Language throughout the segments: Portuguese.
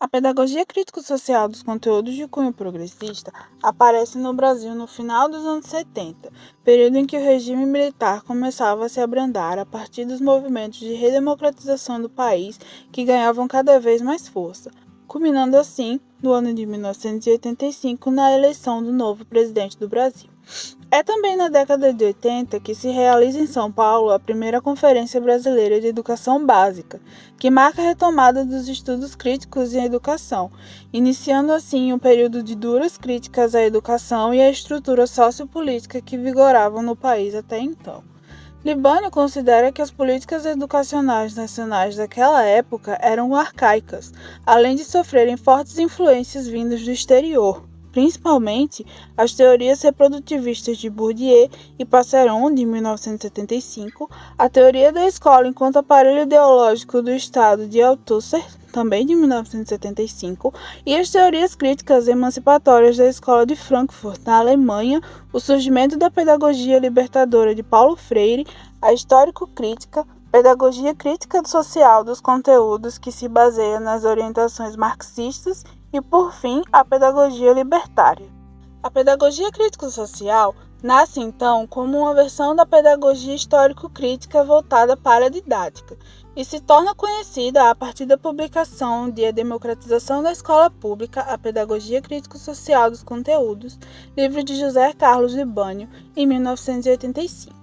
A pedagogia crítico-social dos conteúdos de cunho progressista aparece no Brasil no final dos anos 70, período em que o regime militar começava a se abrandar a partir dos movimentos de redemocratização do país que ganhavam cada vez mais força, culminando assim, no ano de 1985, na eleição do novo presidente do Brasil. É também na década de 80 que se realiza em São Paulo a primeira Conferência Brasileira de Educação Básica, que marca a retomada dos estudos críticos em educação, iniciando assim um período de duras críticas à educação e à estrutura sociopolítica que vigoravam no país até então. Libânio considera que as políticas educacionais nacionais daquela época eram arcaicas, além de sofrerem fortes influências vindas do exterior, principalmente as teorias reprodutivistas de Bourdieu e Passeron, de 1975, a teoria da escola enquanto aparelho ideológico do Estado, de Althusser, também de 1975, e as teorias críticas emancipatórias da Escola de Frankfurt, na Alemanha, o surgimento da pedagogia libertadora de Paulo Freire, a histórico-crítica, pedagogia crítica social dos conteúdos que se baseia nas orientações marxistas e, por fim, a pedagogia libertária. A pedagogia crítico-social nasce, então, como uma versão da pedagogia histórico-crítica voltada para a didática e se torna conhecida a partir da publicação de A Democratização da Escola Pública, a Pedagogia Crítico-Social dos Conteúdos, livro de José Carlos Libânio, em 1985.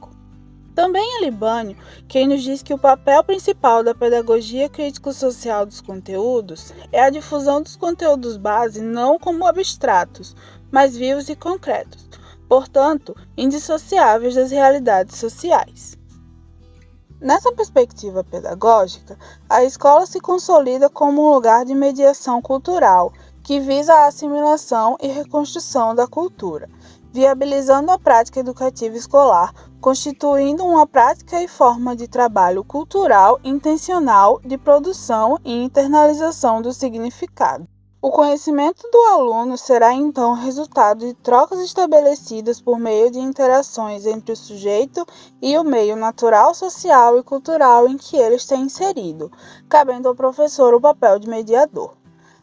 Também é Libânio quem nos diz que o papel principal da pedagogia crítico-social dos conteúdos é a difusão dos conteúdos base não como abstratos, mas vivos e concretos, portanto, indissociáveis das realidades sociais. Nessa perspectiva pedagógica, a escola se consolida como um lugar de mediação cultural que visa a assimilação e reconstrução da cultura, viabilizando a prática educativa escolar, constituindo uma prática e forma de trabalho cultural intencional de produção e internalização do significado. O conhecimento do aluno será então resultado de trocas estabelecidas por meio de interações entre o sujeito e o meio natural, social e cultural em que ele está inserido, cabendo ao professor o papel de mediador.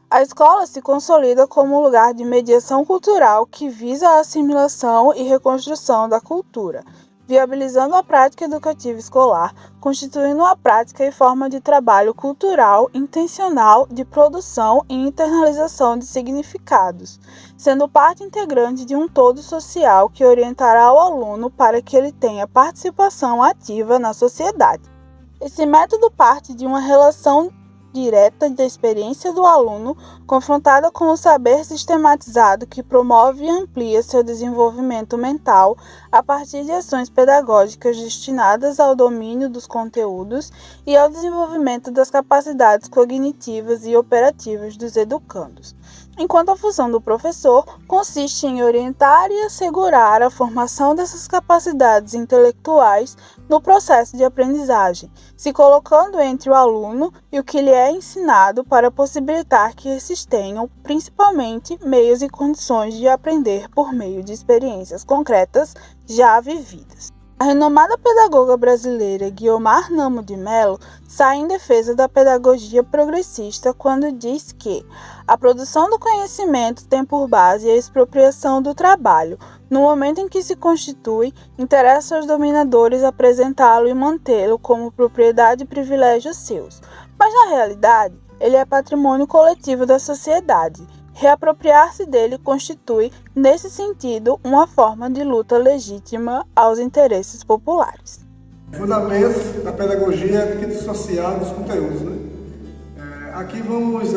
A escola se consolida como lugar de mediação cultural que visa a assimilação e reconstrução da cultura, viabilizando a prática educativa escolar, constituindo uma prática e forma de trabalho cultural intencional de produção e internalização de significados, sendo parte integrante de um todo social que orientará o aluno para que ele tenha participação ativa na sociedade. Esse método parte de uma relação direta da experiência do aluno, confrontada com o saber sistematizado que promove e amplia seu desenvolvimento mental a partir de ações pedagógicas destinadas ao domínio dos conteúdos e ao desenvolvimento das capacidades cognitivas e operativas dos educandos. Enquanto a função do professor consiste em orientar e assegurar a formação dessas capacidades intelectuais no processo de aprendizagem, se colocando entre o aluno e o que lhe é ensinado para possibilitar que esses tenham, principalmente, meios e condições de aprender por meio de experiências concretas já vividas. A renomada pedagoga brasileira Guiomar Namo de Mello sai em defesa da pedagogia progressista quando diz que a produção do conhecimento tem por base a expropriação do trabalho. No momento em que se constitui, interessa aos dominadores apresentá-lo e mantê-lo como propriedade e privilégios seus. Mas, na realidade, ele é patrimônio coletivo da sociedade. Reapropriar-se dele constitui, nesse sentido, uma forma de luta legítima aos interesses populares. Fundamentos da pedagogia crítico-social dos conteúdos. Aqui vamos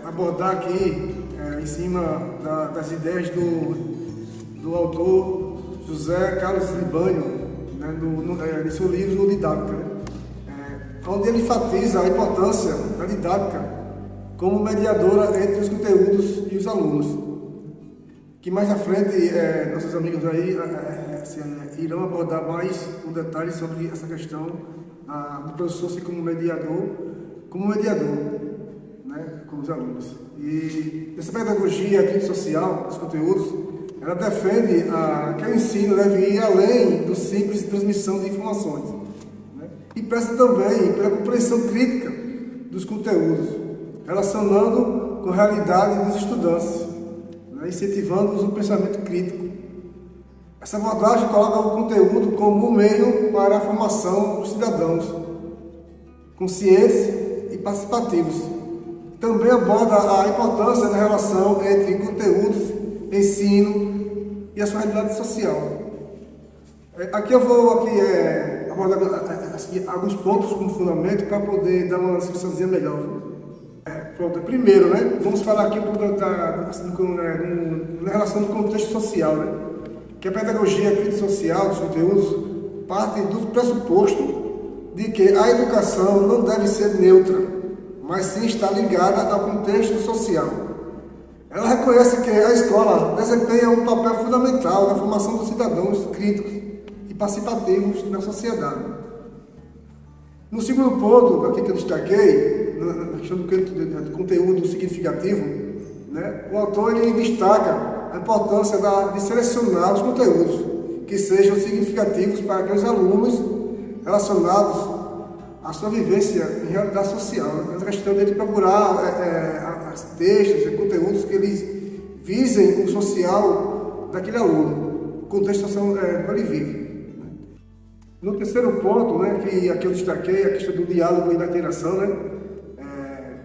abordar aqui, em cima das ideias do autor José Carlos Libânio, no seu livro Didática, onde ele enfatiza a importância da didática como mediadora entre os conteúdos e os alunos, que mais à frente nossos amigos aí irão abordar mais um detalhe sobre essa questão do professor ser como mediador, com os alunos. E essa pedagogia crítico-social dos conteúdos, ela defende que o ensino deve ir além do simples transmissão de informações, e presta também pela compreensão crítica dos conteúdos, relacionando com a realidade dos estudantes, né, incentivando o pensamento crítico. Essa abordagem coloca o conteúdo como um meio para a formação dos cidadãos, conscientes e participativos. Também aborda a importância da relação entre conteúdos, ensino e a sua realidade social. Aqui eu vou abordar alguns pontos como fundamento para poder dar uma discussãozinha melhor. Pronto, primeiro, né, vamos falar aqui na relação do contexto social, né, que a pedagogia crítica social dos conteúdos parte do pressuposto de que a educação não deve ser neutra, mas sim está ligada ao contexto social. Ela reconhece que a escola desempenha um papel fundamental na formação dos cidadãos críticos e participativos na sociedade. No segundo ponto, aqui que eu destaquei, na questão do conteúdo significativo, né, o autor ele destaca a importância de selecionar os conteúdos que sejam significativos para aqueles alunos relacionados à sua vivência em realidade social. Né? A questão dele procurar textos e conteúdos que eles visem o social daquele aluno, o contexto social no qual ele vive. No terceiro ponto, né, que aqui eu destaquei, a questão do diálogo e da interação, né,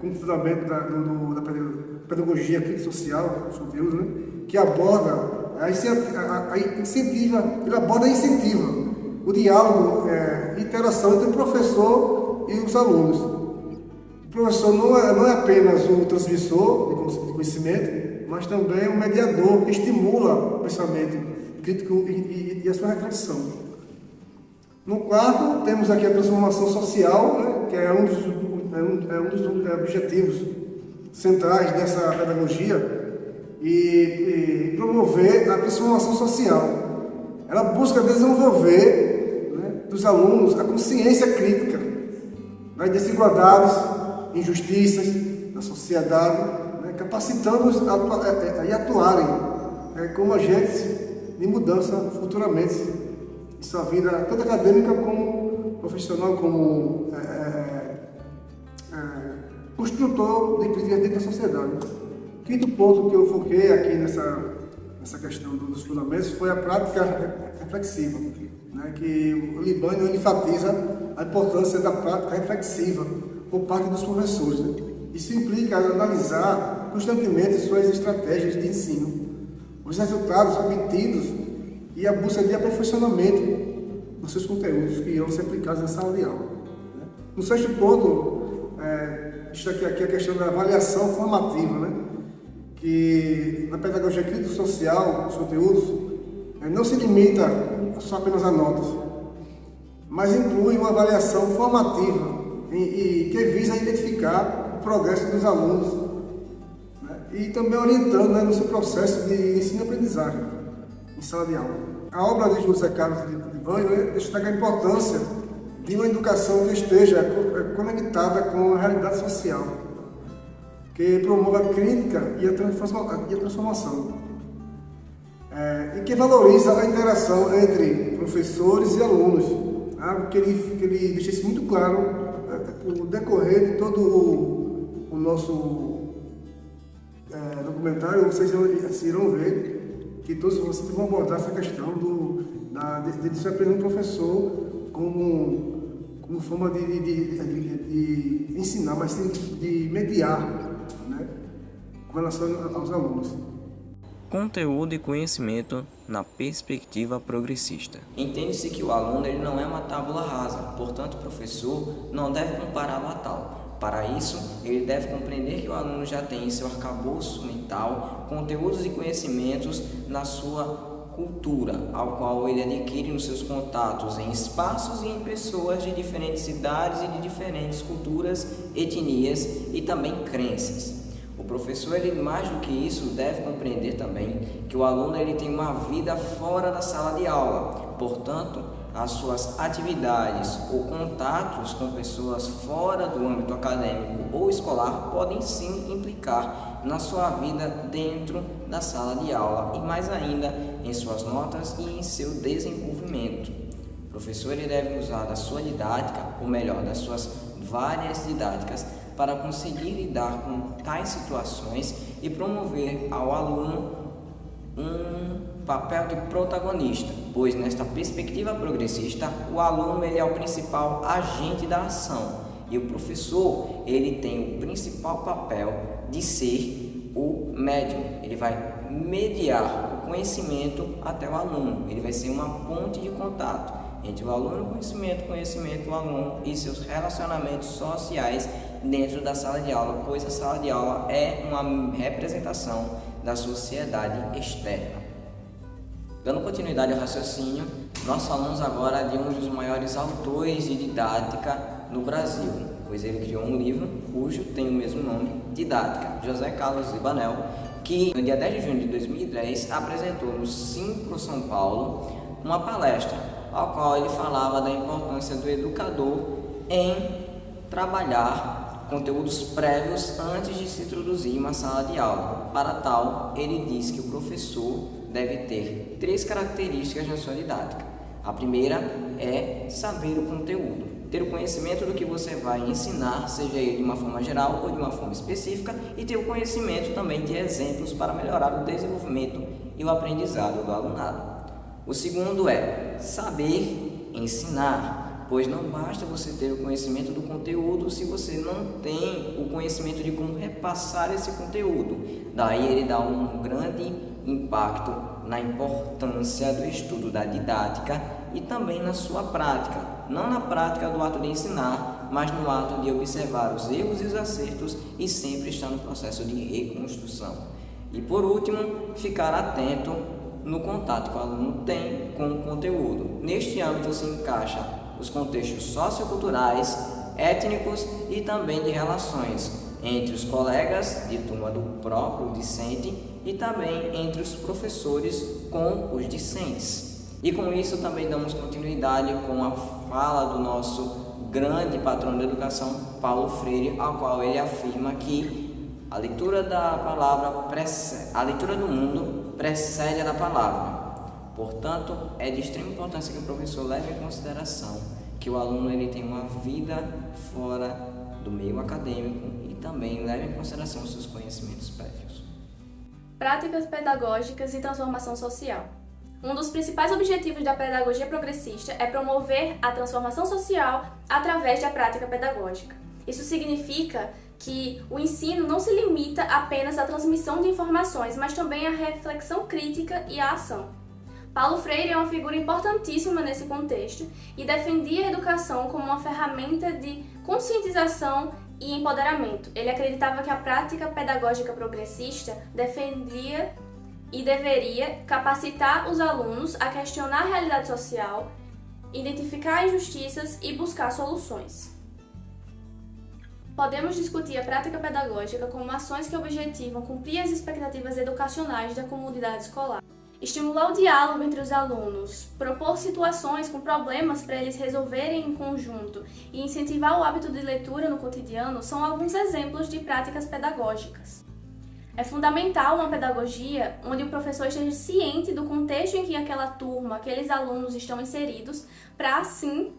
como fundamento da pedagogia crítica social, dos conteúdos, né, que aborda ele aborda e incentiva o diálogo e interação entre o professor e os alunos. O professor não é apenas o transmissor de conhecimento, mas também um mediador que estimula o pensamento crítico e a sua reflexão. No quarto, temos aqui a transformação social, né, que é um dos objetivos centrais dessa pedagogia, e promover a transformação social. Ela busca desenvolver, né, dos alunos a consciência crítica das desigualdades, injustiças da sociedade, né, capacitando-os a atuarem como agentes de mudança futuramente em sua vida, tanto acadêmica como profissional, como construtor de crítica dentro da sociedade. O quinto ponto que eu foquei aqui nessa questão dos fundamentos foi a prática reflexiva, né, que o Libânio enfatiza a importância da prática reflexiva por parte dos professores. Né? Isso implica analisar constantemente suas estratégias de ensino, os resultados obtidos e a busca de aperfeiçoamento dos seus conteúdos que irão ser aplicados na sala de aula. Né? No sexto ponto, destaquei aqui a questão da avaliação formativa, né? Que na pedagogia crítica social, os conteúdos, não se limita só apenas a notas, mas inclui uma avaliação formativa e que visa identificar o progresso dos alunos, né? E também orientando, né, no seu processo de ensino-aprendizagem em sala de aula. A obra de José Carlos de Libânio destaca a importância de uma educação que esteja conectada com a realidade social, que promova a crítica e a transformação, e que valoriza a interação entre professores e alunos, algo que ele deixa isso muito claro no decorrer de todo o nosso documentário. Vocês irão ver que todos vocês vão abordar essa questão de se aprender um professor como forma de ensinar, mas sim de mediar, né, com relação aos alunos. Conteúdo e conhecimento na perspectiva progressista. Entende-se que o aluno ele não é uma tábula rasa, portanto o professor não deve compará-lo a tal. Para isso, ele deve compreender que o aluno já tem em seu arcabouço mental conteúdos e conhecimentos na sua cultura, ao qual ele adquire nos seus contatos em espaços e em pessoas de diferentes idades e de diferentes culturas, etnias e também crenças. O professor, ele mais do que isso, deve compreender também que o aluno ele tem uma vida fora da sala de aula. Portanto, as suas atividades ou contatos com pessoas fora do âmbito acadêmico ou escolar podem sim implicar na sua vida dentro da sala de aula e mais ainda em suas notas e em seu desenvolvimento. O professor ele deve usar da sua didática, ou melhor, das suas várias didáticas, para conseguir lidar com tais situações e promover ao aluno um papel de protagonista, pois nesta perspectiva progressista, o aluno ele é o principal agente da ação e o professor ele tem o principal papel de ser o médium. Ele vai mediar o conhecimento até o aluno, ele vai ser uma ponte de contato entre o aluno, conhecimento, o aluno e seus relacionamentos sociais dentro da sala de aula, pois a sala de aula é uma representação da sociedade externa. Dando continuidade ao raciocínio, nós falamos agora de um dos maiores autores de didática no Brasil, pois ele criou um livro cujo tem o mesmo nome, Didática, José Carlos Ibanel, que no dia 10 de junho de 2010 apresentou no Simpro São Paulo uma palestra, ao qual ele falava da importância do educador em trabalhar conteúdos prévios antes de se introduzir em uma sala de aula. Para tal, ele diz que o professor deve ter 3 características na sua didática. A primeira é saber o conteúdo, ter o conhecimento do que você vai ensinar, seja ele de uma forma geral ou de uma forma específica, e ter o conhecimento também de exemplos para melhorar o desenvolvimento e o aprendizado do alunado. O segundo é saber ensinar, pois não basta você ter o conhecimento do conteúdo se você não tem o conhecimento de como repassar esse conteúdo. Daí ele dá um grande impacto na importância do estudo da didática e também na sua prática, não na prática do ato de ensinar, mas no ato de observar os erros e os acertos e sempre estar no processo de reconstrução. E por último, ficar atento no contato que o aluno tem com o conteúdo. Neste âmbito se encaixa os contextos socioculturais, étnicos e também de relações entre os colegas de turma do próprio discente e também entre os professores com os discentes. E com isso também damos continuidade com a fala do nosso grande patrão da educação, Paulo Freire, ao qual ele afirma que a leitura da palavra a leitura do mundo precede a da palavra. Portanto, é de extrema importância que o professor leve em consideração que o aluno ele tem uma vida fora do meio acadêmico e também leve em consideração os seus conhecimentos prévios. Práticas pedagógicas e transformação social. Um dos principais objetivos da pedagogia progressista é promover a transformação social através da prática pedagógica. Isso significa que o ensino não se limita apenas à transmissão de informações, mas também à reflexão crítica e à ação. Paulo Freire é uma figura importantíssima nesse contexto e defendia a educação como uma ferramenta de conscientização e empoderamento. Ele acreditava que a prática pedagógica progressista defendia e deveria capacitar os alunos a questionar a realidade social, identificar injustiças e buscar soluções. Podemos discutir a prática pedagógica como ações que objetivam cumprir as expectativas educacionais da comunidade escolar, estimular o diálogo entre os alunos, propor situações com problemas para eles resolverem em conjunto e incentivar o hábito de leitura no cotidiano são alguns exemplos de práticas pedagógicas. É fundamental uma pedagogia onde o professor esteja ciente do contexto em que aquela turma, aqueles alunos estão inseridos, para assim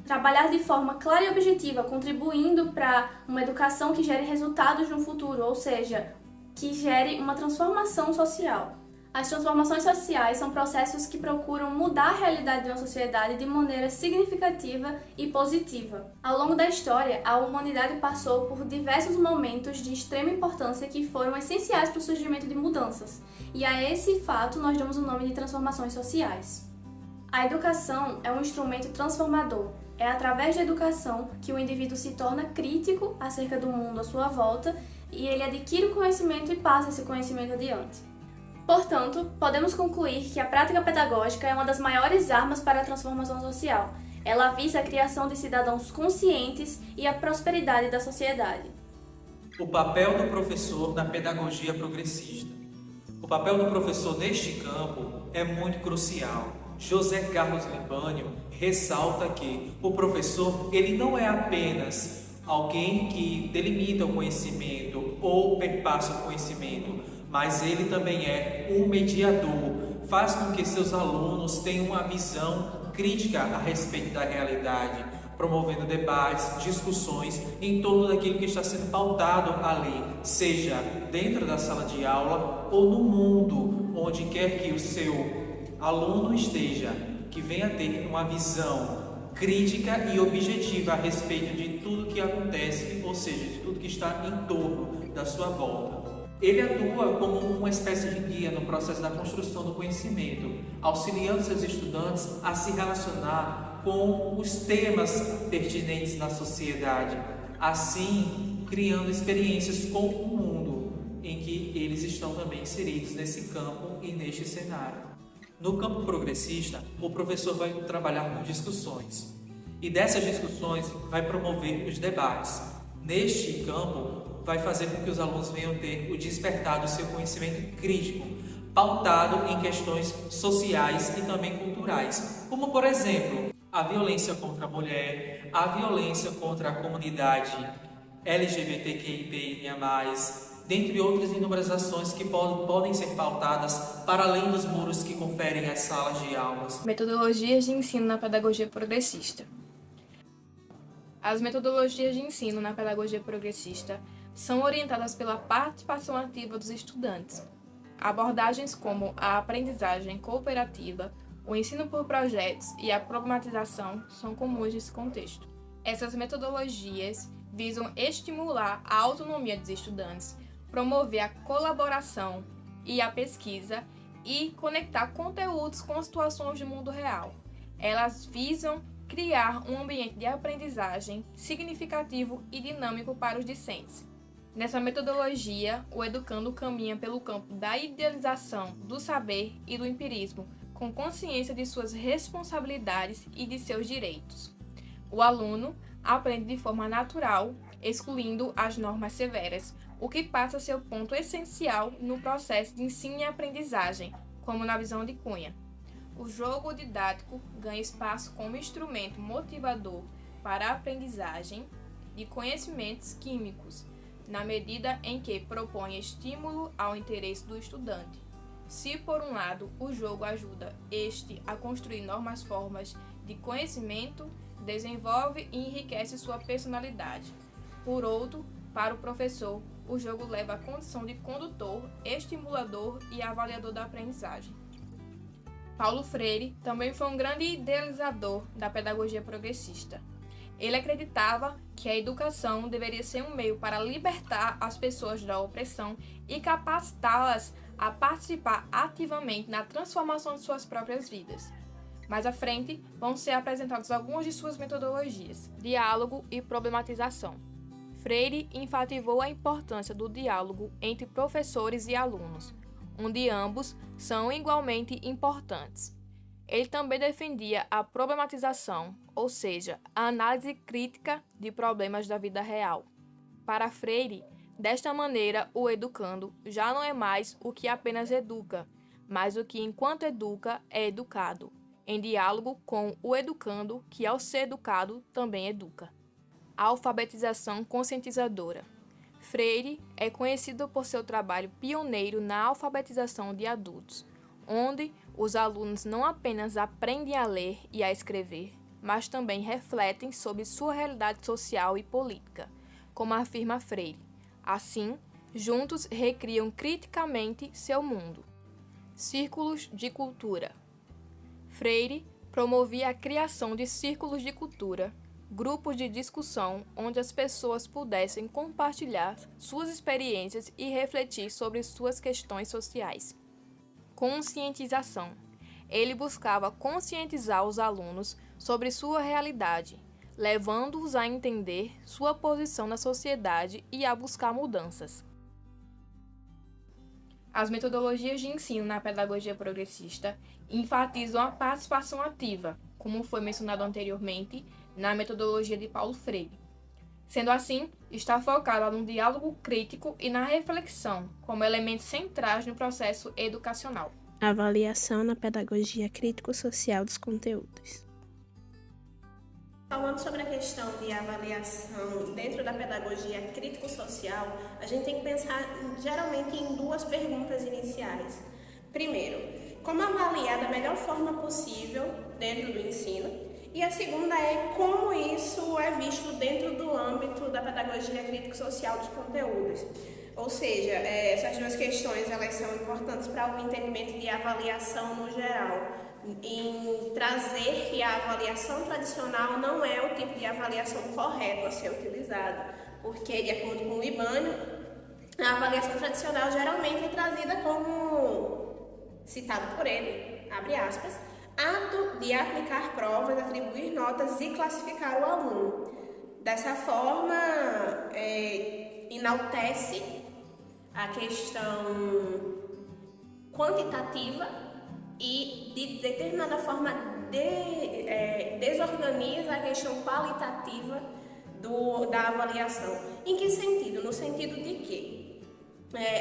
trabalhar de forma clara e objetiva, contribuindo para uma educação que gere resultados no futuro, ou seja, que gere uma transformação social. As transformações sociais são processos que procuram mudar a realidade de uma sociedade de maneira significativa e positiva. Ao longo da história, a humanidade passou por diversos momentos de extrema importância que foram essenciais para o surgimento de mudanças, e a esse fato nós damos o nome de transformações sociais. A educação é um instrumento transformador. É através da educação que o indivíduo se torna crítico acerca do mundo à sua volta e ele adquire o conhecimento e passa esse conhecimento adiante. Portanto, podemos concluir que a prática pedagógica é uma das maiores armas para a transformação social. Ela visa a criação de cidadãos conscientes e a prosperidade da sociedade. O papel do professor na pedagogia progressista. O papel do professor neste campo é muito crucial. José Carlos Libânio ressalta que o professor ele não é apenas alguém que delimita o conhecimento ou perpassa o conhecimento, mas ele também é um mediador, faz com que seus alunos tenham uma visão crítica a respeito da realidade, promovendo debates, discussões em torno daquilo que está sendo pautado ali, seja dentro da sala de aula ou no mundo, onde quer que o seu aluno esteja, que venha ter uma visão crítica e objetiva a respeito de tudo que acontece, ou seja, de tudo que está em torno da sua volta. Ele atua como uma espécie de guia no processo da construção do conhecimento, auxiliando seus estudantes a se relacionar com os temas pertinentes na sociedade, assim criando experiências com o mundo em que eles estão também inseridos nesse campo e neste cenário. No campo progressista, o professor vai trabalhar com discussões e dessas discussões vai promover os debates. Neste campo, vai fazer com que os alunos venham ter o despertar do seu conhecimento crítico, pautado em questões sociais e também culturais, como, por exemplo, a violência contra a mulher, a violência contra a comunidade LGBTQIA+, dentre outras inúmeras ações que podem ser pautadas para além dos muros que conferem as salas de aulas. Metodologias de ensino na pedagogia progressista. As metodologias de ensino na pedagogia progressista são orientadas pela participação ativa dos estudantes. Abordagens como a aprendizagem cooperativa, o ensino por projetos e a problematização são comuns nesse contexto. Essas metodologias visam estimular a autonomia dos estudantes, promover a colaboração e a pesquisa e conectar conteúdos com situações do mundo real. Elas visam criar um ambiente de aprendizagem significativo e dinâmico para os discentes. Nessa metodologia, o educando caminha pelo campo da idealização do saber e do empirismo, com consciência de suas responsabilidades e de seus direitos. O aluno aprende de forma natural, excluindo as normas severas, o que passa a ser o ponto essencial no processo de ensino e aprendizagem, como na visão de Cunha. O jogo didático ganha espaço como instrumento motivador para a aprendizagem de conhecimentos químicos, na medida em que propõe estímulo ao interesse do estudante. Se, por um lado, o jogo ajuda este a construir novas formas de conhecimento, desenvolve e enriquece sua personalidade. Por outro, para o professor, o jogo leva à condição de condutor, estimulador e avaliador da aprendizagem. Paulo Freire também foi um grande idealizador da pedagogia progressista. Ele acreditava que a educação deveria ser um meio para libertar as pessoas da opressão e capacitá-las a participar ativamente na transformação de suas próprias vidas. Mais à frente, vão ser apresentadas algumas de suas metodologias: diálogo e problematização. Freire enfatizou a importância do diálogo entre professores e alunos, onde ambos são igualmente importantes. Ele também defendia a problematização, ou seja, a análise crítica de problemas da vida real. Para Freire, desta maneira, o educando já não é mais o que apenas educa, mas o que, enquanto educa, é educado, em diálogo com o educando, que, ao ser educado, também educa. A alfabetização conscientizadora. Freire é conhecido por seu trabalho pioneiro na alfabetização de adultos, onde os alunos não apenas aprendem a ler e a escrever, mas também refletem sobre sua realidade social e política, como afirma Freire. Assim, juntos recriam criticamente seu mundo. Círculos de cultura. Freire promovia a criação de círculos de cultura, grupos de discussão onde as pessoas pudessem compartilhar suas experiências e refletir sobre suas questões sociais. Conscientização. Ele buscava conscientizar os alunos sobre sua realidade, levando-os a entender sua posição na sociedade e a buscar mudanças. As metodologias de ensino na pedagogia progressista enfatizam a participação ativa, como foi mencionado anteriormente na metodologia de Paulo Freire. Sendo assim, está focada no diálogo crítico e na reflexão como elementos centrais no processo educacional. Avaliação na pedagogia crítico-social dos conteúdos. Falando sobre a questão de avaliação dentro da pedagogia crítico-social, a gente tem que pensar geralmente em duas perguntas iniciais. Primeiro, como avaliar da melhor forma possível dentro do ensino? E a segunda é como isso é visto dentro do âmbito da pedagogia crítico-social dos conteúdos. Ou seja, essas duas questões elas são importantes para o entendimento de avaliação no geral, em trazer que a avaliação tradicional não é o tipo de avaliação correto a ser utilizado, porque, de acordo com o Libânio, a avaliação tradicional geralmente é trazida como, citado por ele, abre aspas, ato de aplicar provas, atribuir notas e classificar o aluno. Dessa forma, enaltece a questão quantitativa e, de determinada forma, desorganiza a questão qualitativa da avaliação. Em que sentido? No sentido de que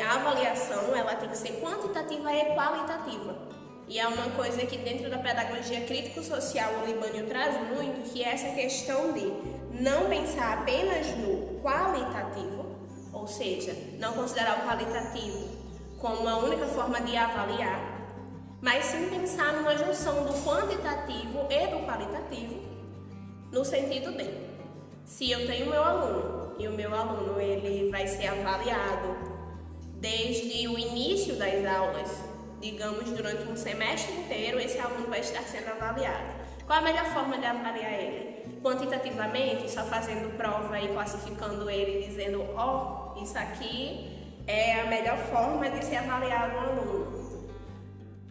a avaliação ela tem que ser quantitativa e qualitativa. E é uma coisa que dentro da pedagogia crítico-social o Libânio traz muito, que é essa questão de não pensar apenas no qualitativo, ou seja, não considerar o qualitativo como a única forma de avaliar, mas sim pensar numa junção do quantitativo e do qualitativo, no sentido de, se eu tenho meu aluno, e o meu aluno ele vai ser avaliado desde o início das aulas, digamos, durante um semestre inteiro, esse aluno vai estar sendo avaliado. Qual a melhor forma de avaliar ele? Quantitativamente, só fazendo prova e classificando ele, dizendo, isso aqui é a melhor forma de se avaliar um aluno.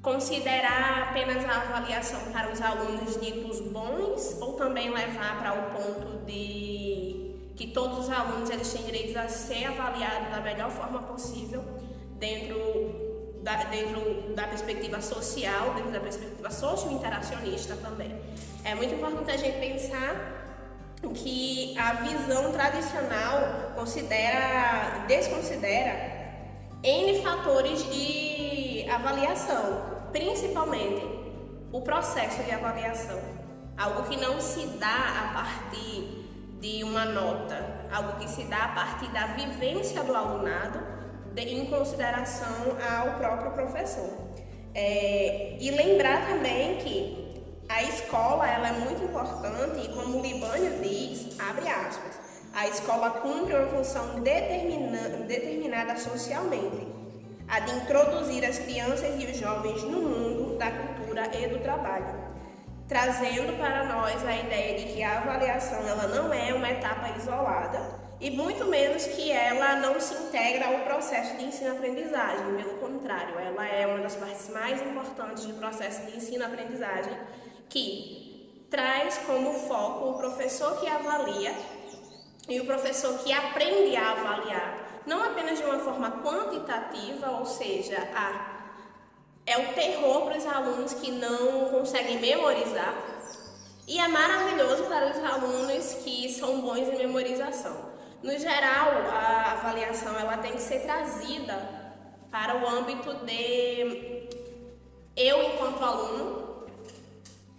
Considerar apenas a avaliação para os alunos ditos bons, ou também levar para o ponto de que todos os alunos eles têm direito a ser avaliados da melhor forma possível dentro da perspectiva social, dentro da perspectiva socio-interacionista também. É muito importante a gente pensar que a visão tradicional desconsidera N fatores de avaliação, principalmente o processo de avaliação. Algo que não se dá a partir de uma nota, algo que se dá a partir da vivência do alunado, em consideração ao próprio professor. E lembrar também que a escola ela é muito importante e, como o Libânio diz, abre aspas, a escola cumpre uma função determinada socialmente, a de introduzir as crianças e os jovens no mundo da cultura e do trabalho, trazendo para nós a ideia de que a avaliação ela não é uma etapa isolada, e muito menos que ela não se integra ao processo de ensino-aprendizagem. Pelo contrário, ela é uma das partes mais importantes do processo de ensino-aprendizagem, que traz como foco o professor que avalia e o professor que aprende a avaliar, não apenas de uma forma quantitativa, ou seja, é o terror para os alunos que não conseguem memorizar, e é maravilhoso para os alunos que são bons em memorização. No geral, a avaliação ela tem que ser trazida para o âmbito de eu enquanto aluno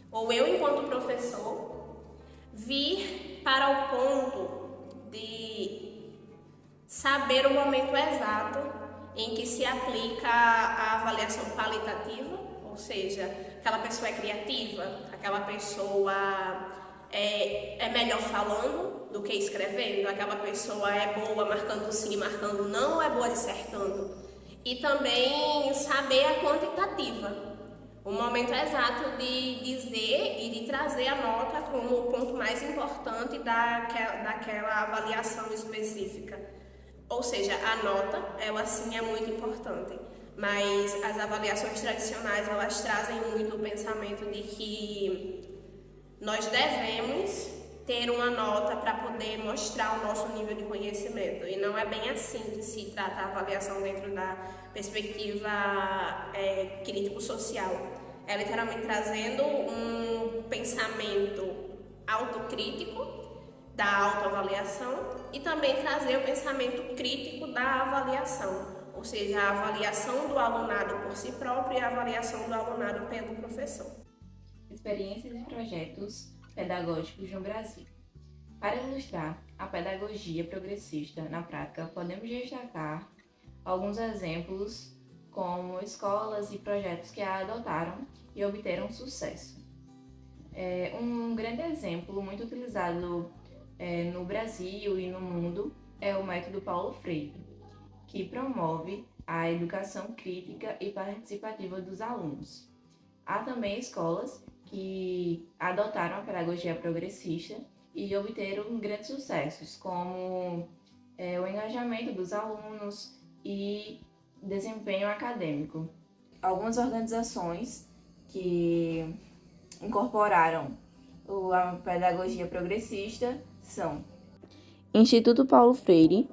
ou eu enquanto professor vir para o ponto de saber o momento exato em que se aplica a avaliação qualitativa, ou seja, aquela pessoa é criativa, aquela pessoa é melhor falando do que escrevendo, aquela pessoa é boa marcando sim, marcando não, ou é boa dissertando. E também saber a quantitativa, o momento exato de dizer e de trazer a nota como o ponto mais importante daquela avaliação específica. Ou seja, a nota, ela sim é muito importante, mas as avaliações tradicionais, elas trazem muito o pensamento de que nós devemos ter uma nota para poder mostrar o nosso nível de conhecimento. E não é bem assim que se trata a avaliação dentro da perspectiva crítico-social. É literalmente trazendo um pensamento autocrítico da autoavaliação e também trazer o pensamento crítico da avaliação, ou seja, a avaliação do alunado por si próprio e a avaliação do alunado pelo professor. Experiências e projetos pedagógicos no Brasil. Para ilustrar a pedagogia progressista na prática, podemos destacar alguns exemplos como escolas e projetos que a adotaram e obteram sucesso. Um grande exemplo muito utilizado no Brasil e no mundo é o método Paulo Freire, que promove a educação crítica e participativa dos alunos. Há também escolas que adotaram a pedagogia progressista e obteram grandes sucessos, como o engajamento dos alunos e desempenho acadêmico. Algumas organizações que incorporaram a pedagogia progressista são Instituto Paulo Freire,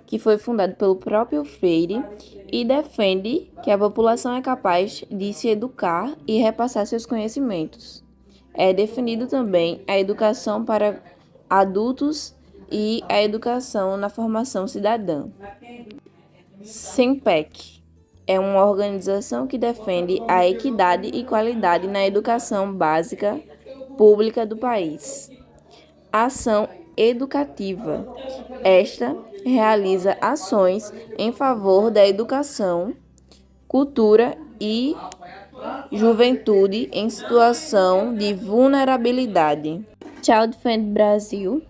que foi fundado pelo próprio Freire e defende que a população é capaz de se educar e repassar seus conhecimentos. É definido também a educação para adultos e a educação na formação cidadã. SEMPEC é uma organização que defende a equidade e qualidade na educação básica pública do país. Ação educativa. Esta realiza ações em favor da educação, cultura e juventude em situação de vulnerabilidade. Child Defend Brasil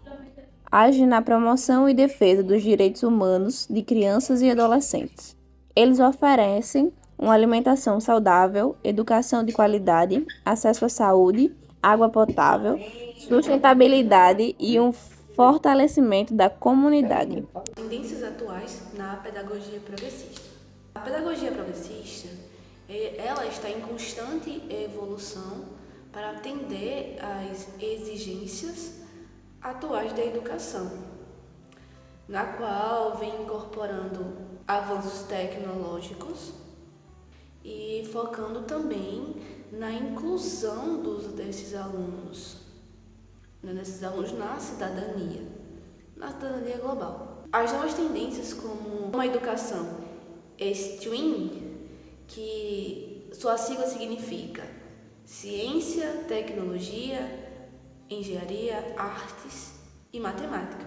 age na promoção e defesa dos direitos humanos de crianças e adolescentes. Eles oferecem uma alimentação saudável, educação de qualidade, acesso à saúde, água potável, sustentabilidade e um fortalecimento da comunidade. Tendências atuais na pedagogia progressista. A pedagogia progressista, ela está em constante evolução para atender às exigências atuais da educação, na qual vem incorporando avanços tecnológicos e focando também na inclusão desses alunos na cidadania global. As novas tendências como uma educação STEAM, que sua sigla significa ciência, tecnologia, engenharia, artes e matemática.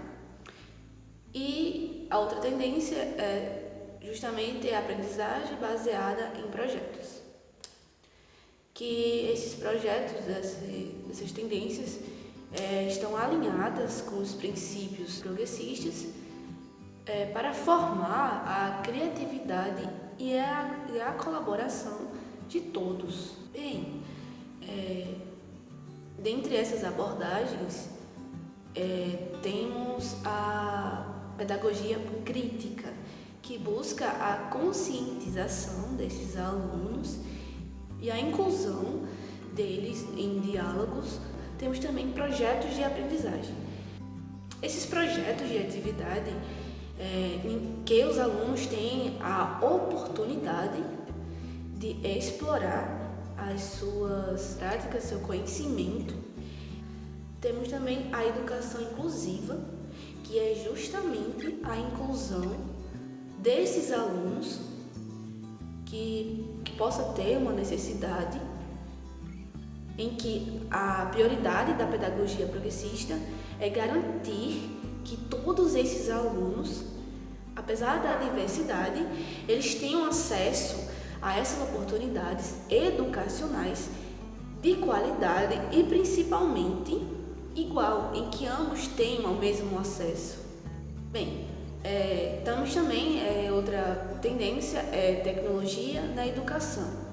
E a outra tendência é justamente a aprendizagem baseada em projetos. Que esses projetos, essas tendências, estão alinhadas com os princípios progressistas para formar a criatividade e a colaboração de todos. Bem, dentre essas abordagens, temos a pedagogia crítica, que busca a conscientização desses alunos e a inclusão deles em diálogos. Temos também projetos de aprendizagem. Esses projetos de atividade em que os alunos têm a oportunidade de explorar as suas práticas, seu conhecimento. Temos também a educação inclusiva, que é justamente a inclusão desses alunos que possa ter uma necessidade, em que a prioridade da pedagogia progressista é garantir que todos esses alunos, apesar da diversidade, eles tenham acesso a essas oportunidades educacionais de qualidade e principalmente igual, em que ambos tenham o mesmo acesso. Bem, temos também outra tendência, tecnologia na educação.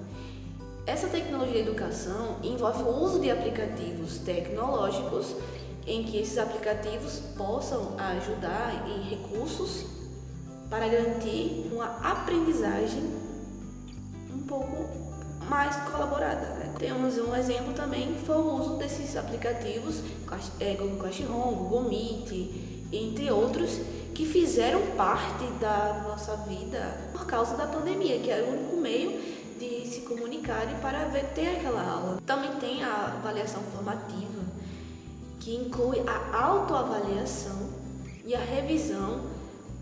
Essa tecnologia da educação envolve o uso de aplicativos tecnológicos em que esses aplicativos possam ajudar em recursos para garantir uma aprendizagem um pouco mais colaborada, né? Temos um exemplo também que foi o uso desses aplicativos, Google Classroom, Google Meet, entre outros, que fizeram parte da nossa vida por causa da pandemia, que era o único meio de se comunicarem para ter aquela aula. Também tem a avaliação formativa, que inclui a autoavaliação e a revisão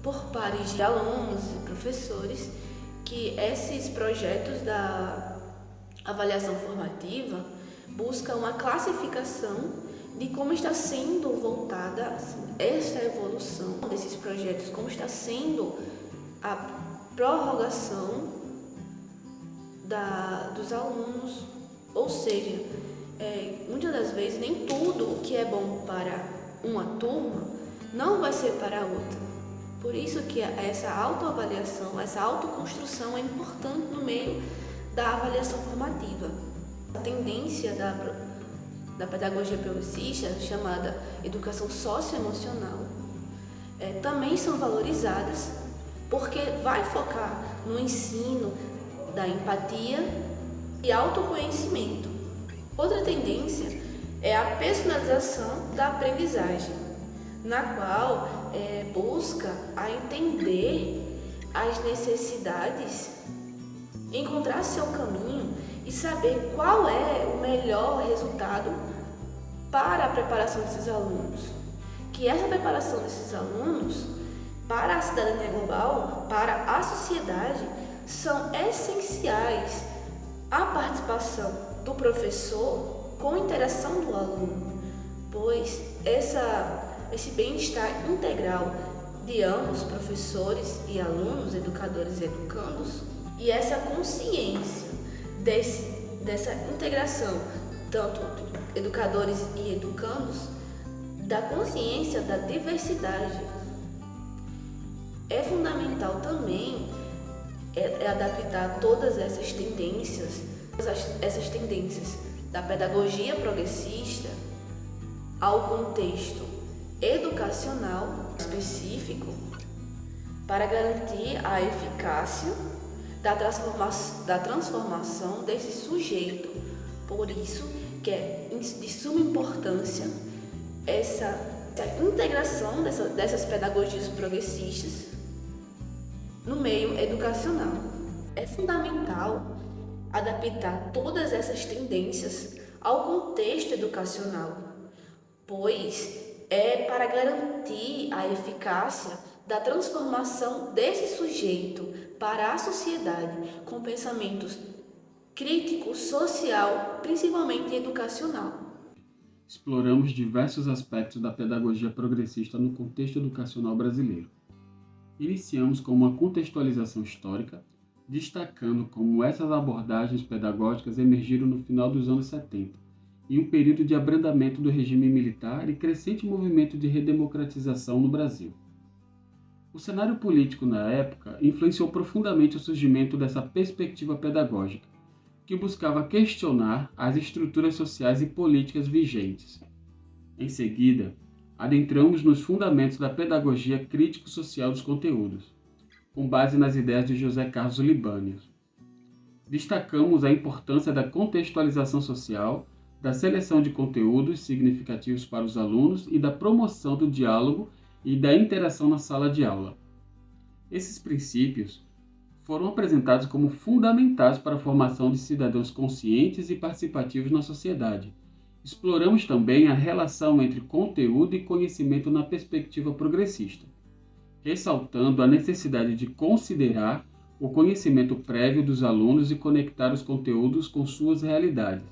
por pares de alunos e professores, que esses projetos da avaliação formativa buscam uma classificação de como está sendo voltada esta evolução desses projetos, como está sendo a prorrogação dos alunos, ou seja, muitas das vezes nem tudo o que é bom para uma turma não vai ser para a outra. Por isso que essa autoavaliação, essa autoconstrução é importante no meio da avaliação formativa. A tendência da pedagogia progressista, chamada educação socioemocional, também são valorizadas porque vai focar no ensino da empatia e autoconhecimento. Outra tendência é a personalização da aprendizagem, na qual busca a entender as necessidades, encontrar seu caminho e saber qual é o melhor resultado para a preparação desses alunos. Que essa preparação desses alunos para a cidadania global, para a sociedade, são essenciais à participação do professor com a interação do aluno, pois esse bem-estar integral de ambos, professores e alunos, educadores e educandos, e essa consciência dessa integração, tanto educadores e educandos, da consciência da diversidade. É fundamental também adaptar todas essas tendências da pedagogia progressista ao contexto educacional específico para garantir a eficácia da transformação desse sujeito. Por isso que é de suma importância essa integração dessas pedagogias progressistas no meio educacional. É fundamental adaptar todas essas tendências ao contexto educacional, pois é para garantir a eficácia da transformação desse sujeito para a sociedade com pensamentos crítico, social, principalmente educacional. Exploramos diversos aspectos da pedagogia progressista no contexto educacional brasileiro. Iniciamos com uma contextualização histórica, destacando como essas abordagens pedagógicas emergiram no final dos anos 70, em um período de abrandamento do regime militar e crescente movimento de redemocratização no Brasil. O cenário político na época influenciou profundamente o surgimento dessa perspectiva pedagógica, que buscava questionar as estruturas sociais e políticas vigentes. Em seguida, adentramos nos fundamentos da pedagogia crítico-social dos conteúdos, com base nas ideias de José Carlos Libânio. Destacamos a importância da contextualização social, da seleção de conteúdos significativos para os alunos e da promoção do diálogo e da interação na sala de aula. Esses princípios foram apresentados como fundamentais para a formação de cidadãos conscientes e participativos na sociedade. Exploramos também a relação entre conteúdo e conhecimento na perspectiva progressista, ressaltando a necessidade de considerar o conhecimento prévio dos alunos e conectar os conteúdos com suas realidades.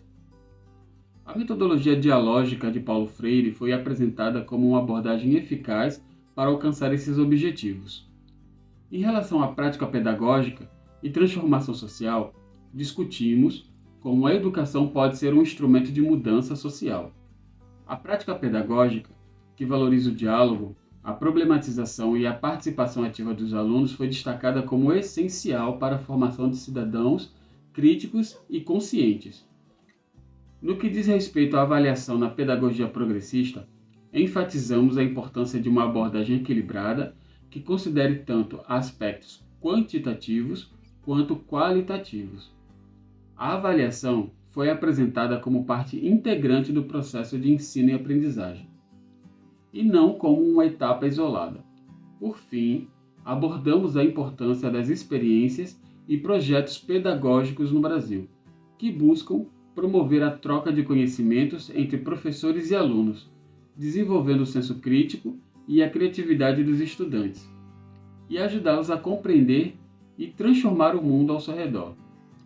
A metodologia dialógica de Paulo Freire foi apresentada como uma abordagem eficaz para alcançar esses objetivos. Em relação à prática pedagógica e transformação social, discutimos como a educação pode ser um instrumento de mudança social. A prática pedagógica, que valoriza o diálogo, a problematização e a participação ativa dos alunos, foi destacada como essencial para a formação de cidadãos críticos e conscientes. No que diz respeito à avaliação na pedagogia progressista, enfatizamos a importância de uma abordagem equilibrada que considere tanto aspectos quantitativos quanto qualitativos. A avaliação foi apresentada como parte integrante do processo de ensino e aprendizagem, e não como uma etapa isolada. Por fim, abordamos a importância das experiências e projetos pedagógicos no Brasil, que buscam promover a troca de conhecimentos entre professores e alunos, desenvolvendo o senso crítico e a criatividade dos estudantes, e ajudá-los a compreender e transformar o mundo ao seu redor.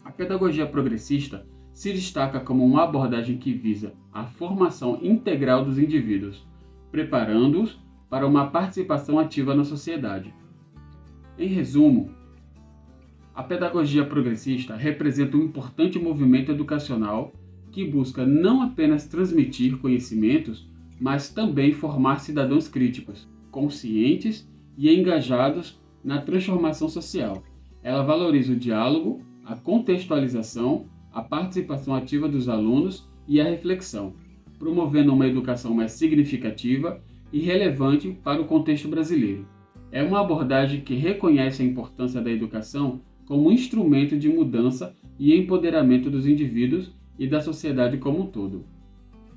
A pedagogia progressista se destaca como uma abordagem que visa a formação integral dos indivíduos, preparando-os para uma participação ativa na sociedade. Em resumo, a pedagogia progressista representa um importante movimento educacional que busca não apenas transmitir conhecimentos, mas também formar cidadãos críticos, conscientes e engajados na transformação social. Ela valoriza o diálogo, a contextualização, a participação ativa dos alunos e a reflexão, promovendo uma educação mais significativa e relevante para o contexto brasileiro. É uma abordagem que reconhece a importância da educação como instrumento de mudança e empoderamento dos indivíduos e da sociedade como um todo.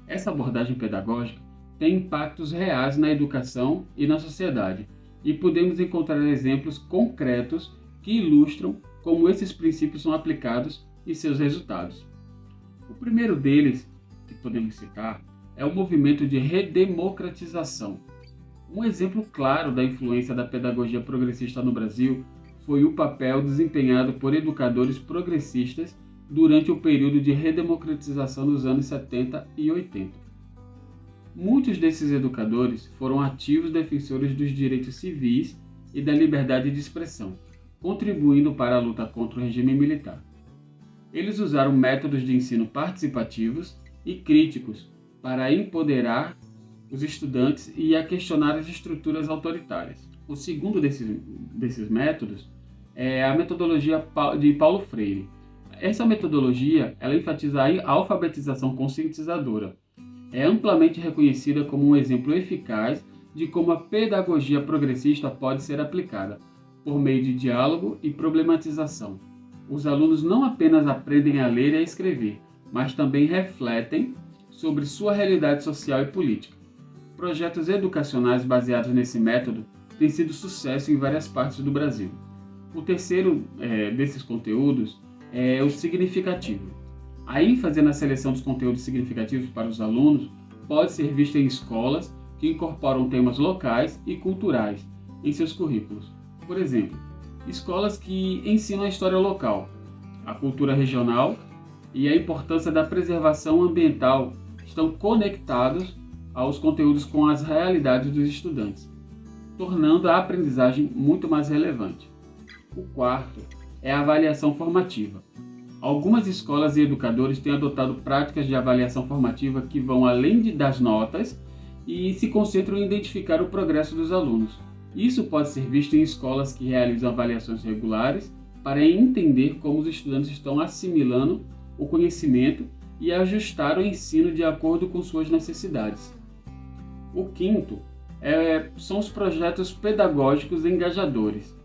Essa abordagem pedagógica tem impactos reais na educação e na sociedade, e podemos encontrar exemplos concretos que ilustram como esses princípios são aplicados e seus resultados. O primeiro deles, que podemos citar, é o movimento de redemocratização. Um exemplo claro da influência da pedagogia progressista no Brasil foi o papel desempenhado por educadores progressistas durante o período de redemocratização dos anos 70 e 80. Muitos desses educadores foram ativos defensores dos direitos civis e da liberdade de expressão, contribuindo para a luta contra o regime militar. Eles usaram métodos de ensino participativos e críticos para empoderar os estudantes e a questionar as estruturas autoritárias. O segundo desses métodos é a metodologia de Paulo Freire. Essa metodologia ela enfatiza a alfabetização conscientizadora. É amplamente reconhecida como um exemplo eficaz de como a pedagogia progressista pode ser aplicada, por meio de diálogo e problematização. Os alunos não apenas aprendem a ler e a escrever, mas também refletem sobre sua realidade social e política. Projetos educacionais baseados nesse método têm sido sucesso em várias partes do Brasil. O terceiro desses conteúdos é o significativo. A ênfase na seleção dos conteúdos significativos para os alunos pode ser vista em escolas que incorporam temas locais e culturais em seus currículos. Por exemplo, escolas que ensinam a história local, a cultura regional e a importância da preservação ambiental estão conectados aos conteúdos com as realidades dos estudantes, tornando a aprendizagem muito mais relevante. O quarto é a avaliação formativa. Algumas escolas e educadores têm adotado práticas de avaliação formativa que vão além das notas e se concentram em identificar o progresso dos alunos. Isso pode ser visto em escolas que realizam avaliações regulares para entender como os estudantes estão assimilando o conhecimento e ajustar o ensino de acordo com suas necessidades. O quinto são os projetos pedagógicos engajadores.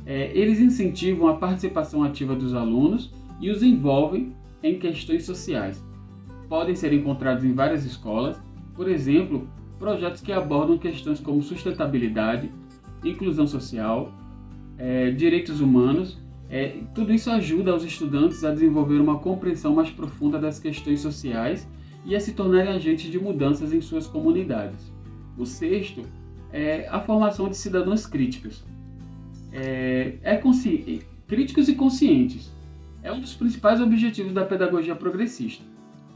Eles incentivam a participação ativa dos alunos e os envolvem em questões sociais. Podem ser encontrados em várias escolas, por exemplo, projetos que abordam questões como sustentabilidade, inclusão social, direitos humanos. Tudo isso ajuda os estudantes a desenvolver uma compreensão mais profunda das questões sociais e a se tornarem agentes de mudanças em suas comunidades. O sexto é a formação de cidadãos críticos. Críticos e conscientes. É um dos principais objetivos da pedagogia progressista.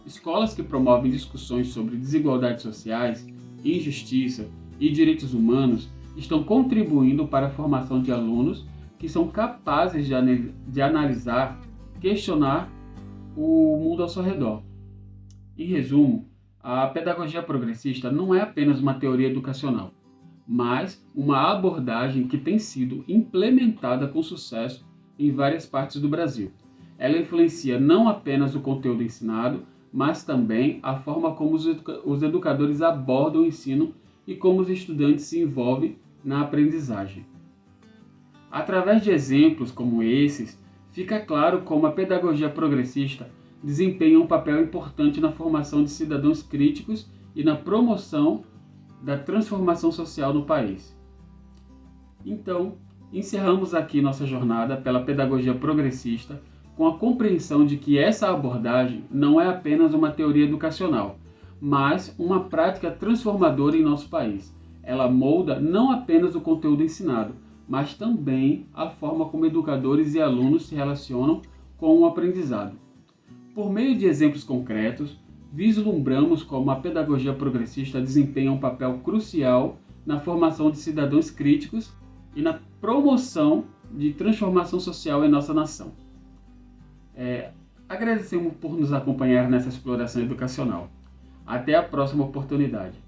Escolas que promovem discussões sobre desigualdades sociais, injustiça e direitos humanos estão contribuindo para a formação de alunos que são capazes de analisar, questionar o mundo ao seu redor. Em resumo, a pedagogia progressista não é apenas uma teoria educacional, mas uma abordagem que tem sido implementada com sucesso em várias partes do Brasil. Ela influencia não apenas o conteúdo ensinado, mas também a forma como os educadores abordam o ensino e como os estudantes se envolvem na aprendizagem. Através de exemplos como esses, fica claro como a pedagogia progressista desempenha um papel importante na formação de cidadãos críticos e na promoção da transformação social no país. Então, encerramos aqui nossa jornada pela pedagogia progressista com a compreensão de que essa abordagem não é apenas uma teoria educacional, mas uma prática transformadora em nosso país. Ela molda não apenas o conteúdo ensinado, mas também a forma como educadores e alunos se relacionam com o aprendizado. Por meio de exemplos concretos, vislumbramos como a pedagogia progressista desempenha um papel crucial na formação de cidadãos críticos e na promoção de transformação social em nossa nação. Agradecemos por nos acompanhar nessa exploração educacional. Até a próxima oportunidade.